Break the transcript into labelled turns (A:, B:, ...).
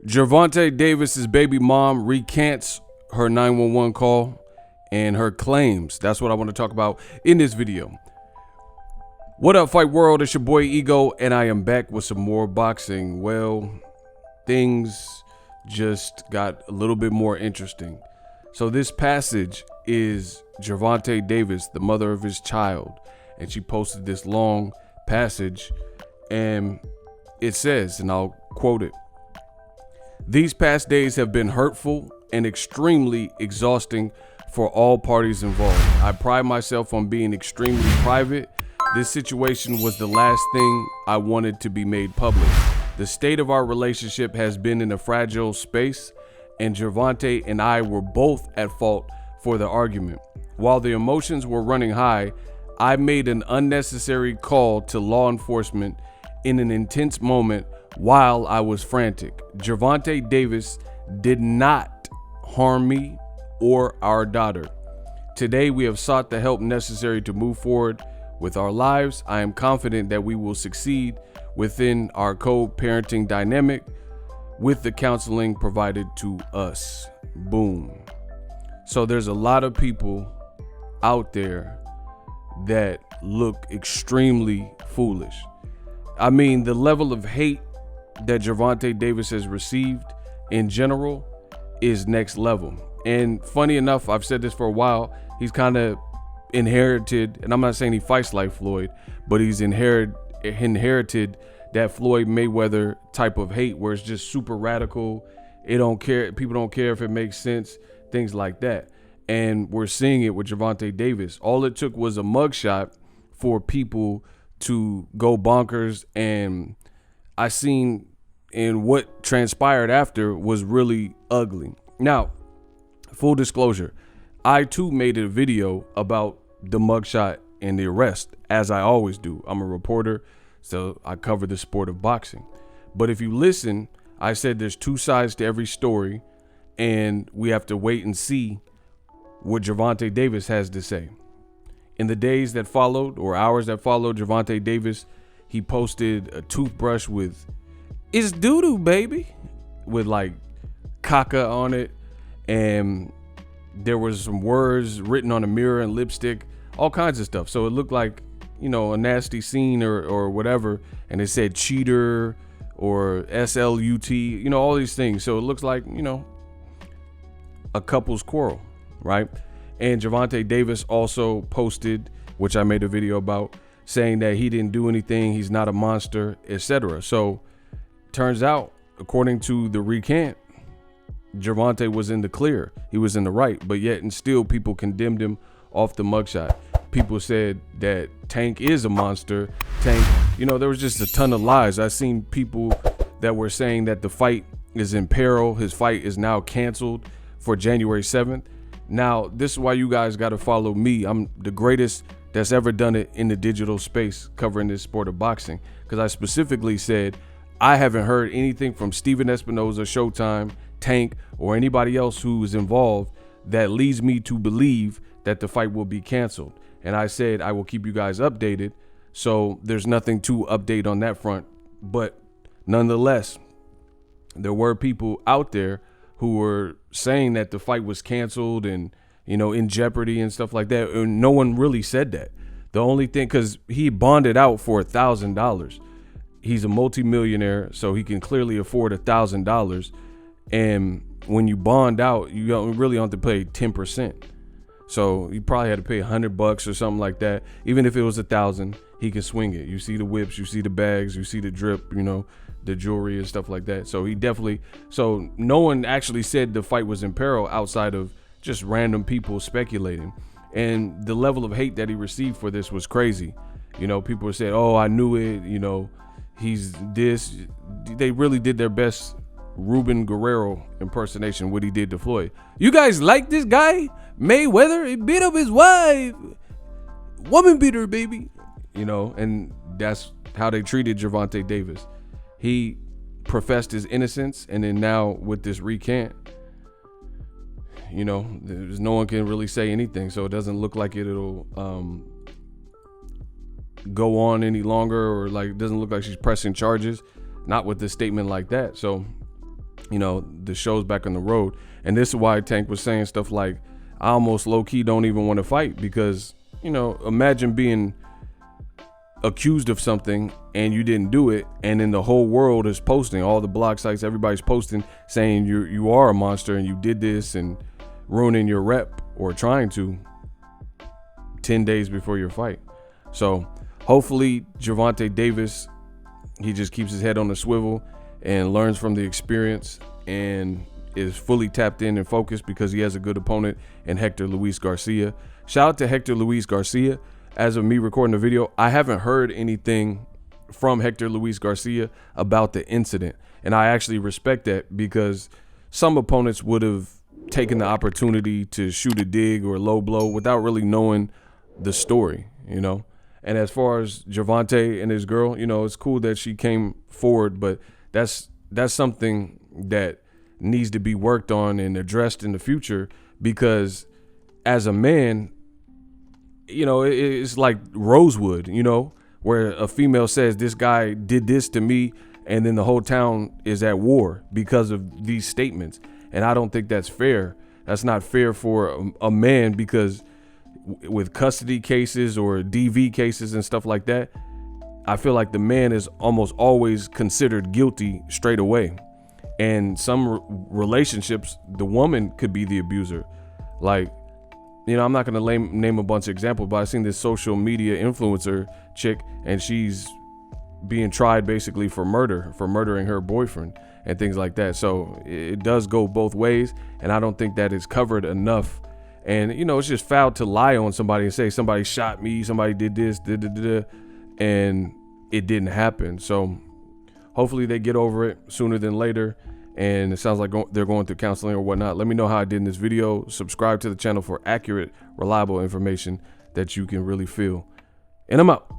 A: Gervonta Davis's baby mom recants her 911 call and her claims. That's what I want to talk about in this video. What up, Fight World? It's your boy Ego, and I am back with some more boxing. Well, things just got a little bit more interesting. So this passage is Gervonta Davis, the mother of his child, and she posted this long passage, and it says, and I'll quote it: "These past days have been hurtful and extremely exhausting for all parties involved. I pride myself on being extremely private. This situation was the last thing I wanted to be made public. The state of our relationship has been in a fragile space, and Gervonta and I were both at fault for the argument. While the emotions were running high, I made an unnecessary call to law enforcement in an intense moment while I was frantic. Gervonta Davis did not harm me or our daughter. Today, we have sought the help necessary to move forward with our lives. I am confident that we will succeed within our co-parenting dynamic with the counseling provided to us." Boom. So there's a lot of people out there that look extremely foolish. I mean, the level of hate that Gervonta Davis has received in general is next level. And funny enough, I've said this for a while, he's kind of inherited, and I'm not saying he fights like Floyd, but he's inherited that Floyd Mayweather type of hate where it's just super radical. It don't care. People don't care if it makes sense, things like that. And we're seeing it with Gervonta Davis. All it took was a mugshot for people to go bonkers. And I seen, and what transpired after was really ugly. Now, full disclosure, I too made a video about the mugshot and the arrest, as I always do. I'm a reporter, so I cover the sport of boxing. But if you listen, I said there's two sides to every story, and we have to wait and see what Gervonta Davis has to say. In the days that followed, or hours that followed, Gervonta Davis, he posted a toothbrush with "It's doo-doo, baby," with like caca on it, and there was some words written on a mirror and lipstick, all kinds of stuff. So it looked like, you know, a nasty scene or whatever. And it said cheater or SLUT, you know, all these things. So it looks like, you know, a couple's quarrel, right? And Gervonta Davis also posted, which I made a video about, saying that he didn't do anything, he's not a monster, etc. So turns out, according to the recant, Gervonta was in the clear. He was in the right, but yet and still people condemned him off the mugshot. People said that Tank is a monster. Tank, you know, there was just a ton of lies. I seen people that were saying that the fight is in peril. His fight is now canceled for January 7th. Now, this is why you guys got to follow me. I'm the greatest that's ever done it in the digital space covering this sport of boxing, because I specifically said I haven't heard anything from Steven Espinoza, Showtime, Tank, or anybody else who is involved that leads me to believe that the fight will be canceled. And I said I will keep you guys updated, so there's nothing to update on that front. But nonetheless, there were people out there who were saying that the fight was canceled and, you know, in jeopardy and stuff like that, and no one really said that. The only thing, because he bonded out for $1,000. He's a multimillionaire, so he can clearly afford $1,000. And when you bond out, you don't really have to pay 10%. So you probably had to pay $100 or something like that. Even if it was $1,000, he can swing it. You see the whips, you see the bags, you see the drip, you know, the jewelry and stuff like that. So he definitely, so no one actually said the fight was in peril outside of just random people speculating. And the level of hate that he received for this was crazy. You know, people were saying, "Oh, I knew it," you know, he's this. They really did their best Ruben Guerrero impersonation, what he did to Floyd. "You guys like this guy, Mayweather? He beat up his wife. Woman beater, baby." You know, and that's how they treated Gervonta Davis. He professed his innocence, and then now with this recant, you know, there's no one can really say anything, so it doesn't look like it'll go on any longer, or like it doesn't look like she's pressing charges, not with this statement like that. So you know, the show's back on the road. And this is why Tank was saying stuff like, I almost low-key don't even want to fight, because, you know, imagine being accused of something and you didn't do it, and then the whole world is posting, all the blog sites, everybody's posting saying you are a monster and you did this, and ruining your rep, or trying to, 10 days before your fight. So hopefully Gervonta Davis, he just keeps his head on the swivel and learns from the experience and is fully tapped in and focused, because he has a good opponent in Hector Luis Garcia. Shout out to Hector Luis Garcia. As of me recording the video, I haven't heard anything from Hector Luis Garcia about the incident. And I actually respect that, because some opponents would have taken the opportunity to shoot a dig or a low blow without really knowing the story, you know. And as far as Gervonta and his girl, you know, it's cool that she came forward, but that's something that needs to be worked on and addressed in the future, because as a man, you know, it's like Rosewood, you know, where a female says, this guy did this to me, and then the whole town is at war because of these statements. And I don't think that's fair. That's not fair for a man, because with custody cases or DV cases and stuff like that, I feel like the man is almost always considered guilty straight away. And some relationships, the woman could be the abuser. Like, you know, I'm not going to name a bunch of examples, but I've seen this social media influencer chick, and she's being tried basically for murder, for murdering her boyfriend and things like that. So it does go both ways, and I don't think that is covered enough. And, you know, it's just foul to lie on somebody and say somebody shot me, somebody did this, and it didn't happen. So hopefully they get over it sooner than later. And it sounds like they're going through counseling or whatnot. Let me know how I did in this video. Subscribe to the channel for accurate, reliable information that you can really feel. And I'm out.